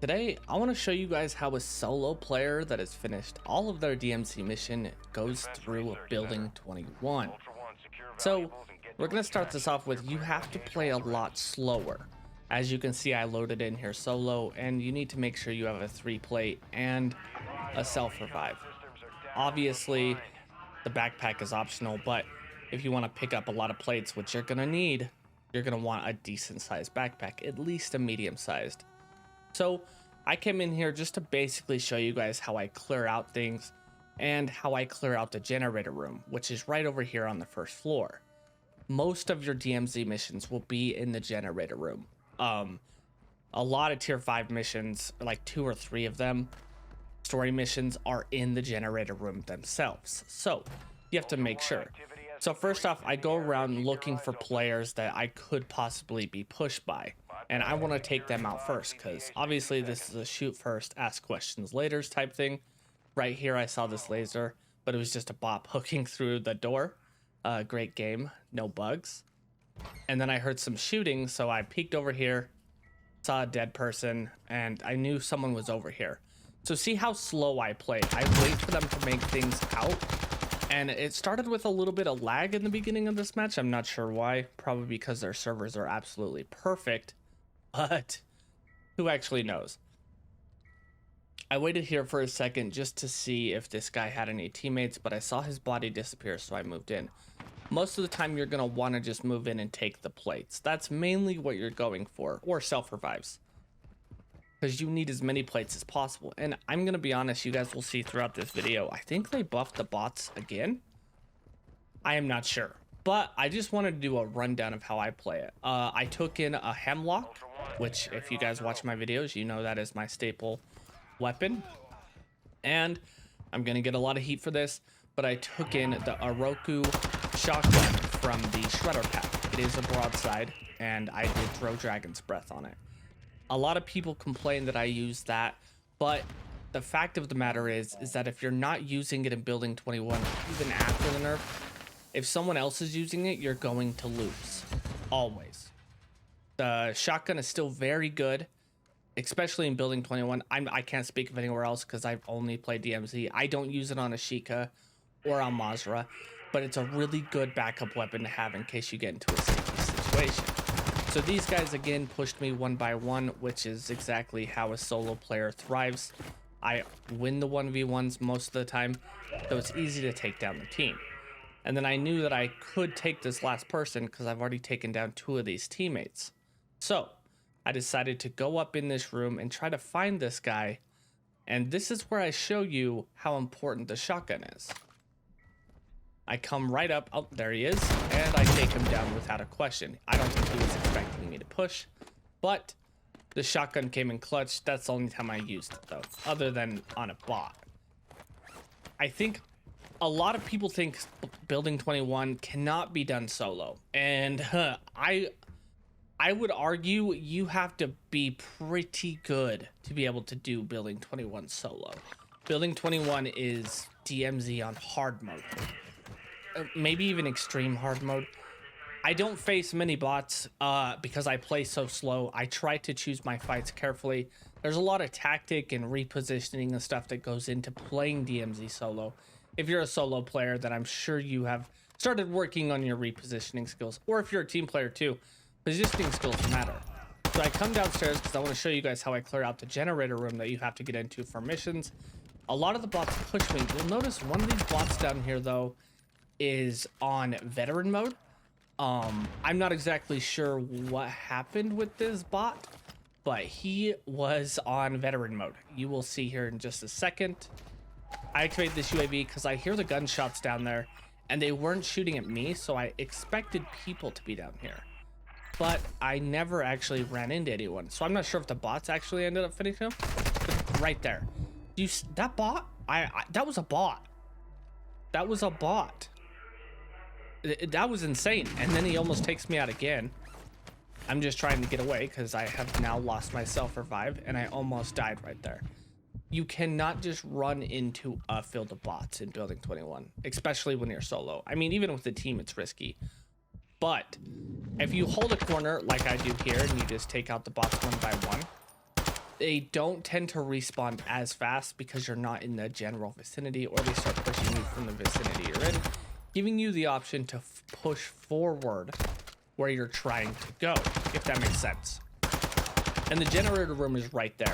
Today, I want to show you guys how a solo player that has finished all of their DMZ mission goes through Building 21. So, we're going to start this off with you have to play a lot slower. As you can see, I loaded in here solo, and you need to make sure you have a 3-plate and a self-revive. Obviously, the backpack is optional, but if you want to pick up a lot of plates, which you're going to need, you're going to want a decent-sized backpack, at least a medium-sized. So I came in here just to basically show you guys how I clear out things and how I clear out the generator room, which is right over here on the first floor. Most of your DMZ missions will be in the generator room. A lot of tier 5 missions, like 2 or 3 of them, story missions, are in the generator room themselves. So you have to make sure. So first off, I go around looking for players that I could possibly be pushed by. And I want to take them out first, because obviously this is a shoot first, ask questions later type thing. Right here, I saw this laser, but it was just a bot hooking through the door. Great game, no bugs. And then I heard some shooting, so I peeked over here, saw a dead person, and I knew someone was over here. So see how slow I play. I wait for them to make things out. And it started with a little bit of lag in the beginning of this match. I'm not sure why. Probably because their servers are absolutely perfect. But who actually knows? I waited here for a second just to see if this guy had any teammates, but I saw his body disappear, so I moved in. Most of the time, you're going to want to just move in and take the plates. That's mainly what you're going for, or self-revives. Because you need as many plates as possible. And I'm going to be honest, you guys will see throughout this video, I think they buffed the bots again. I am not sure. But I just wanted to do a rundown of how I play it. I took in a hemlock, which if you guys watch my videos, you know that is my staple weapon. And I'm going to get a lot of heat for this, but I took in the Oroku shotgun from the Shredder pack. It is a broadside, and I did throw Dragon's Breath on it. A lot of people complain that I use that, but the fact of the matter is that if you're not using it in Building 21, even after the nerf, if someone else is using it, you're going to lose. Always. The shotgun is still very good, especially in Building 21. I can't speak of anywhere else because I've only played DMZ. I don't use it on Ashika or on Mazra, but it's a really good backup weapon to have in case you get into a safety situation. So these guys again pushed me 1 by 1, which is exactly how a solo player thrives. I win the 1v1s most of the time, so it's easy to take down the team. And then I knew that I could take this last person because I've already taken down 2 of these teammates. So I decided to go up in this room and try to find this guy. And this is where I show you how important the shotgun is. I come right up, oh, there he is, and I take him down without a question. I don't think he was expecting me to push, but the shotgun came in clutch. That's the only time I used it, though, other than on a bot. I think a lot of people think Building 21 cannot be done solo, and I would argue you have to be pretty good to be able to do Building 21 solo. Building 21 is DMZ on hard mode. Maybe even extreme hard mode. I don't face many bots because I play so slow. I try to choose my fights carefully. There's a lot of tactic and repositioning and stuff that goes into playing DMZ solo. If you're a solo player, then I'm sure you have started working on your repositioning skills. Or if you're a team player too, positioning skills matter. So I come downstairs because I want to show you guys how I clear out the generator room that you have to get into for missions. A lot of the bots push me. You'll notice one of these bots down here though is on veteran mode. I'm not exactly sure what happened with this bot, but he was on veteran mode. You will see here in just a second. I activated this UAV because I hear the gunshots down there and they weren't shooting at me, so I expected people to be down here, but I never actually ran into anyone, so I'm not sure if the bots actually ended up finishing him. But right there, that bot, that was a bot. That was a bot. That was insane. And then he almost takes me out again. I'm just trying to get away because I have now lost my self-revive and I almost died right there. You cannot just run into a field of bots in Building 21, especially when you're solo. I mean, even with the team, it's risky. But if you hold a corner like I do here and you just take out the bots 1 by 1, they don't tend to respawn as fast because you're not in the general vicinity, or they start pushing you from the vicinity you're in, giving you the option to push forward where you're trying to go, if that makes sense. And the generator room is right there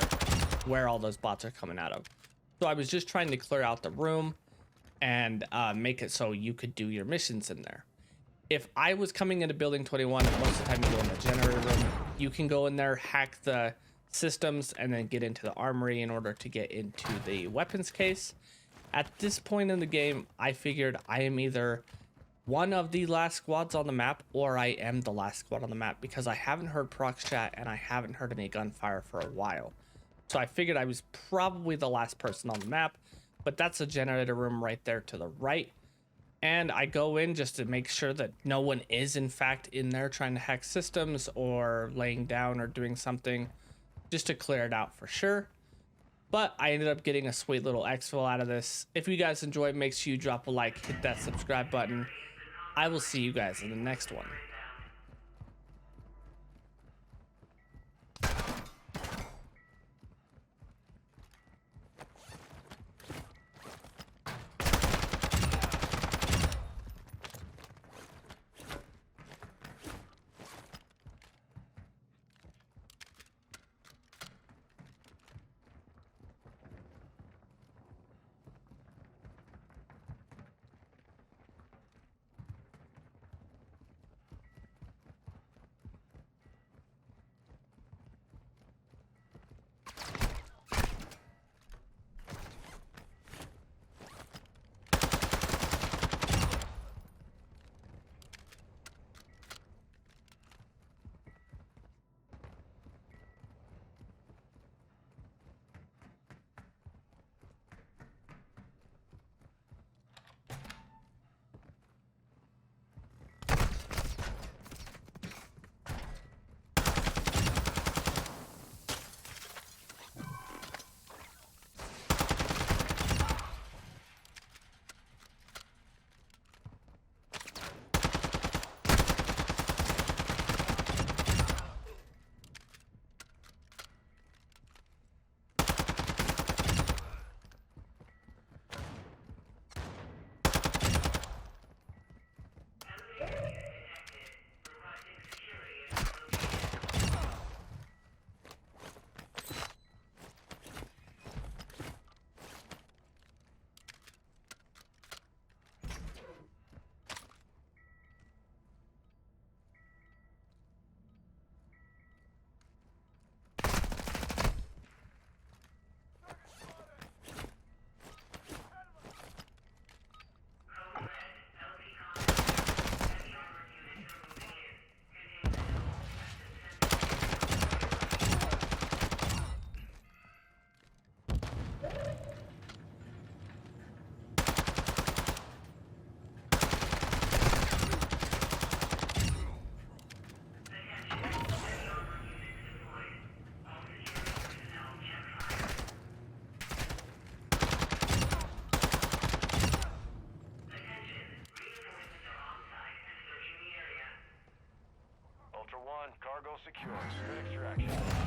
where all those bots are coming out of. So I was just trying to clear out the room and make it so you could do your missions in there. If I was coming into building 21, and most of the time you go in the generator room, you can go in there, hack the systems, and then get into the armory in order to get into the weapons case. At this point in the game, I figured I am either one of the last squads on the map, or I am the last squad on the map, because I haven't heard prox chat and I haven't heard any gunfire for a while. So I figured I was probably the last person on the map, but that's a generator room right there to the right. And I go in just to make sure that no one is in fact in there trying to hack systems or laying down or doing something, just to clear it out for sure. But I ended up getting a sweet little exfil out of this. If you guys enjoyed, make sure you drop a like, hit that subscribe button. I will see you guys in the next one. Cargo secure. Good extraction.